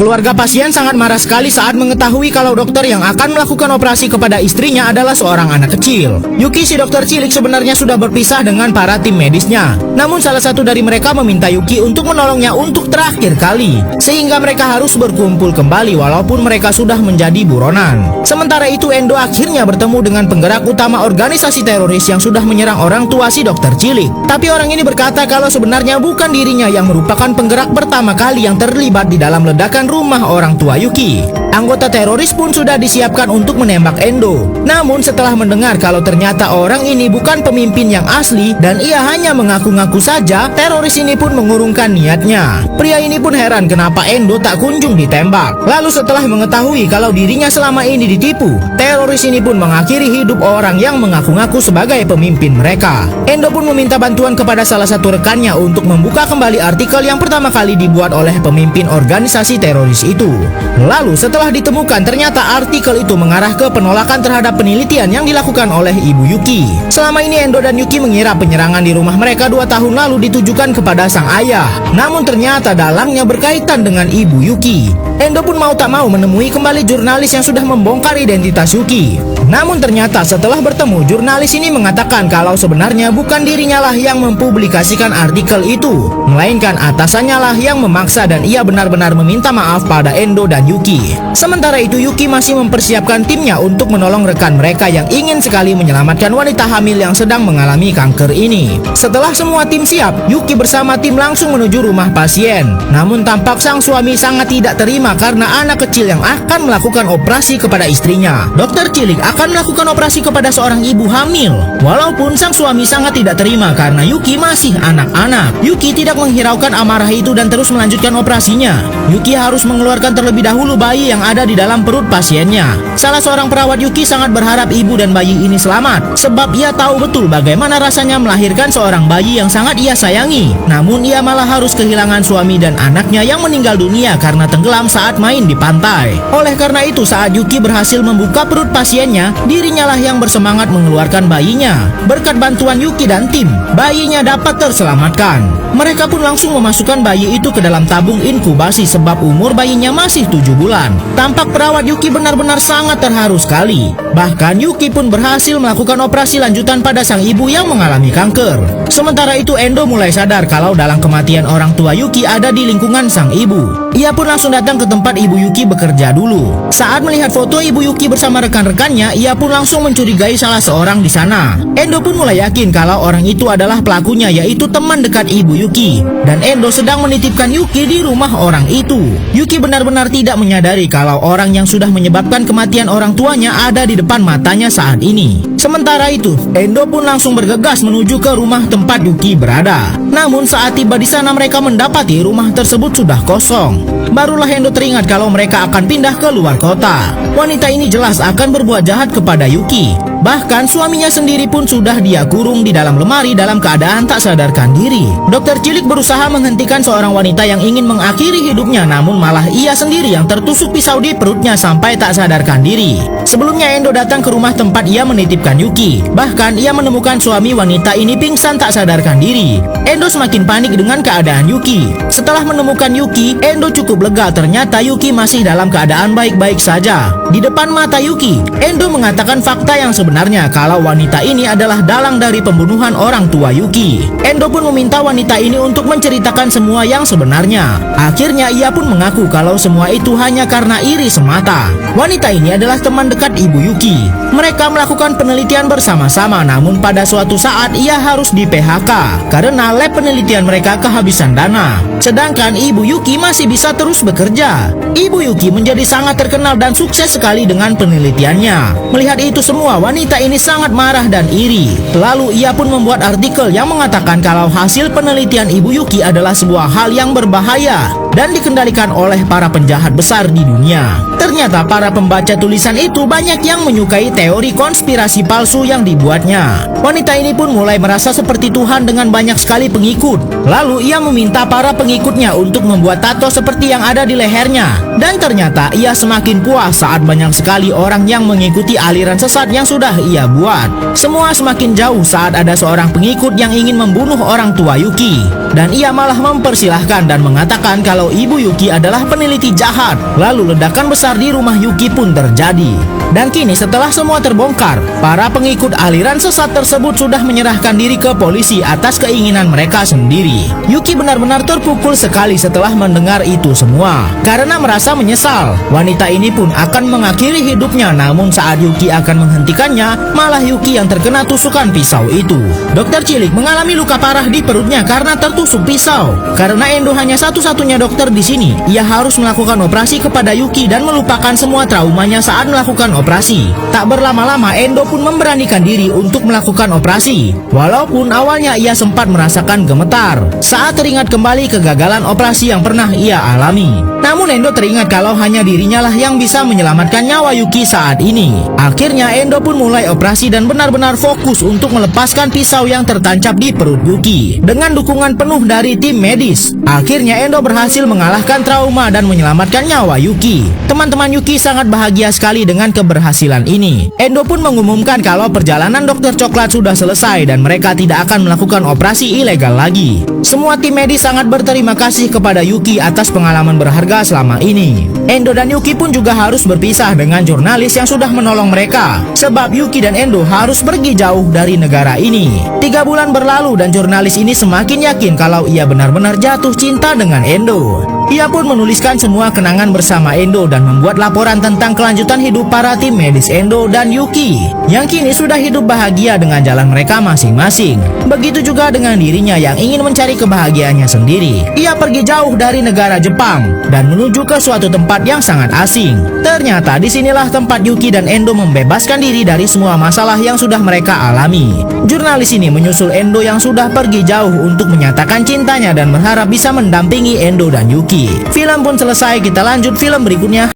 Keluarga pasien sangat marah sekali saat mengetahui kalau dokter yang akan melakukan operasi kepada istrinya adalah seorang anak kecil. Yuki si dokter cilik sebenarnya sudah berpisah dengan para tim medisnya. Namun salah satu dari mereka meminta Yuki untuk menolongnya untuk terakhir kali, sehingga mereka harus berkumpul kembali walaupun mereka sudah menjadi buronan. Sementara itu Endo akhirnya bertemu dengan penggerak utama organisasi teroris yang sudah menyerang orang tua si dokter cilik. Tapi orang ini berkata kalau sebenarnya bukan dirinya yang merupakan penggerak pertama kali yang terlibat di dalam ledakan rumah orang tua Yuki. Anggota teroris pun sudah disiapkan untuk menembak Endo. Namun setelah mendengar kalau ternyata orang ini bukan pemimpin yang asli dan ia hanya mengaku-ngaku saja, teroris ini pun mengurungkan niatnya. Pria ini pun heran kenapa Endo tak kunjung ditembak. Lalu setelah mengetahui kalau dirinya selama ini ditipu, teroris ini pun mengakhiri hidup orang yang mengaku-ngaku sebagai pemimpin mereka. Endo pun meminta bantuan kepada salah satu rekannya untuk membuka kembali artikel yang pertama kali dibuat oleh pemimpin organisasi teroris itu. Lalu setelah ditemukan ternyata artikel itu mengarah ke penolakan terhadap penelitian yang dilakukan oleh ibu Yuki. Selama ini Endo dan Yuki mengira penyerangan di rumah mereka 2 tahun lalu ditujukan kepada sang ayah. Namun ternyata dalangnya berkaitan dengan ibu Yuki. Endo pun mau tak mau menemui kembali jurnalis yang sudah membongkar identitas Yuki. Namun ternyata setelah bertemu, jurnalis ini mengatakan kalau sebenarnya bukan dirinya lah yang mempublikasikan artikel itu, melainkan atasannya lah yang memaksa dan ia benar-benar meminta maaf pada Endo dan Yuki. Sementara itu Yuki masih mempersiapkan timnya untuk menolong rekan mereka yang ingin sekali menyelamatkan wanita hamil yang sedang mengalami kanker ini. Setelah semua tim siap, Yuki bersama tim langsung menuju rumah pasien. Namun tampak sang suami sangat tidak terima karena anak kecil yang akan melakukan operasi kepada istrinya. Dokter cilik akan melakukan operasi kepada seorang ibu hamil. Walaupun sang suami sangat tidak terima karena Yuki masih anak-anak, Yuki tidak menghiraukan amarah itu dan terus melanjutkan operasinya. Yuki harus mengeluarkan terlebih dahulu bayi yang ada di dalam perut pasiennya. Salah seorang perawat Yuki sangat berharap ibu dan bayi ini selamat, sebab ia tahu betul bagaimana rasanya melahirkan seorang bayi yang sangat ia sayangi. Namun ia malah harus kehilangan suami dan anaknya yang meninggal dunia karena tenggelam saat main di pantai. Oleh karena itu saat Yuki berhasil membuka perut pasiennya, dirinya lah yang bersemangat mengeluarkan bayinya. Berkat bantuan Yuki dan tim, bayinya dapat terselamatkan. Mereka pun langsung memasukkan bayi itu ke dalam tabung inkubasi sebab umur bayinya masih 7 bulan. Tampak perawat Yuki benar-benar sangat terharu sekali. Bahkan Yuki pun berhasil melakukan operasi lanjutan pada sang ibu yang mengalami kanker. Sementara itu Endo mulai sadar kalau dalam kematian orang tua Yuki ada di lingkungan sang ibu. Ia pun langsung datang ke tempat ibu Yuki bekerja dulu. Saat melihat foto ibu Yuki bersama rekan-rekannya, ia pun langsung mencurigai salah seorang di sana. Endo pun mulai yakin kalau orang itu adalah pelakunya, yaitu teman dekat ibu Yuki. Dan Endo sedang menitipkan Yuki di rumah orang itu. Yuki benar-benar tidak menyadari kalau orang yang sudah menyebabkan kematian orang tuanya ada di depan matanya saat ini. Sementara itu, Endo pun langsung bergegas menuju ke rumah tempat Yuki berada. Namun saat tiba di sana mereka mendapati rumah tersebut sudah kosong. Barulah Endo teringat kalau mereka akan pindah ke luar kota. Wanita ini jelas akan berbuat jahat kepada Yuki. Bahkan suaminya sendiri pun sudah dia kurung di dalam lemari dalam keadaan tak sadarkan diri. Dokter cilik berusaha menghentikan seorang wanita yang ingin mengakhiri hidupnya, namun malah ia sendiri yang tertusuk pisau di perutnya sampai tak sadarkan diri. Sebelumnya Endo datang ke rumah tempat ia menitipkan Yuki. Bahkan ia menemukan suami wanita ini pingsan tak sadarkan diri. Endo semakin panik dengan keadaan Yuki. Setelah menemukan Yuki, Endo cukup lega ternyata Yuki masih dalam keadaan baik-baik saja. Di depan mata Yuki, Endo mengatakan fakta yang sebenarnya kalau wanita ini adalah dalang dari pembunuhan orang tua Yuki. Endo pun meminta wanita ini untuk menceritakan semua yang sebenarnya. Akhirnya ia pun mengaku kalau semua itu hanya karena iri semata. Wanita ini adalah teman dekat ibu Yuki. Mereka melakukan penelitian bersama-sama, namun pada suatu saat ia harus di PHK karena lab penelitian mereka kehabisan dana. Sedangkan ibu Yuki masih bisa terus bekerja. Ibu Yuki menjadi sangat terkenal dan sukses sekali dengan penelitiannya. Melihat itu semua, wanita ini sangat marah dan iri. Lalu ia pun membuat artikel yang mengatakan kalau hasil penelitian ibu Yuki adalah sebuah hal yang berbahaya dan dikendalikan oleh para penjahat besar di dunia. Ternyata para pembaca tulisan itu banyak yang menyukai teori konspirasi palsu yang dibuatnya. Wanita ini pun mulai merasa seperti Tuhan dengan banyak sekali pengikut. Lalu ia meminta para pengikutnya untuk membuat tato seperti yang ada di lehernya. Dan ternyata ia semakin puas saat banyak sekali orang yang mengikuti aliran sesat yang sudah sudah ia buat. Semua semakin jauh saat ada seorang pengikut yang ingin membunuh orang tua Yuki. Dan ia malah mempersilahkan dan mengatakan kalau ibu Yuki adalah peneliti jahat. Lalu ledakan besar di rumah Yuki pun terjadi. Dan kini setelah semua terbongkar, para pengikut aliran sesat tersebut sudah menyerahkan diri ke polisi atas keinginan mereka sendiri. Yuki benar-benar terpukul sekali setelah mendengar itu semua. Karena merasa menyesal, wanita ini pun akan mengakhiri hidupnya. Namun saat Yuki akan menghentikannya, malah Yuki yang terkena tusukan pisau itu. Dokter cilik mengalami luka parah di perutnya karena tertusuk pisau. Karena Endo hanya satu-satunya dokter di sini, ia harus melakukan operasi kepada Yuki dan melupakan semua traumanya saat melakukan operasi. Tak berlama-lama Endo pun memberanikan diri untuk melakukan operasi. Walaupun awalnya ia sempat merasakan gemetar saat teringat kembali kegagalan operasi yang pernah ia alami. Namun Endo teringat kalau hanya dirinya lah yang bisa menyelamatkan nyawa Yuki saat ini. Akhirnya Endo pun mulai operasi dan benar-benar fokus untuk melepaskan pisau yang tertancap di perut Yuki. Dengan dukungan penuh dari tim medis, akhirnya Endo berhasil mengalahkan trauma dan menyelamatkan nyawa Yuki. Teman-teman Yuki sangat bahagia sekali dengan keberhasilan ini. Endo pun mengumumkan kalau perjalanan dokter coklat sudah selesai dan mereka tidak akan melakukan operasi ilegal lagi. Semua tim medis sangat berterima kasih kepada Yuki atas pengalaman berharga selama ini. Endo dan Yuki pun juga harus berpisah dengan jurnalis yang sudah menolong mereka, sebab Yuki dan Endo harus pergi jauh dari negara ini. 3 bulan berlalu dan jurnalis ini semakin yakin kalau ia benar-benar jatuh cinta dengan Endo. Ia pun menuliskan semua kenangan bersama Endo dan membuat laporan tentang kelanjutan hidup para tim medis Endo dan Yuki, yang kini sudah hidup bahagia dengan jalan mereka masing-masing. Begitu juga dengan dirinya yang ingin mencari kebahagiaannya sendiri. Ia pergi jauh dari negara Jepang dan menuju ke suatu tempat yang sangat asing. Ternyata disinilah tempat Yuki dan Endo membebaskan diri dari semua masalah yang sudah mereka alami. Jurnalis ini menyusul Endo yang sudah pergi jauh untuk menyatakan cintanya dan berharap bisa mendampingi Endo dan Yuki. Film pun selesai, kita lanjut film berikutnya.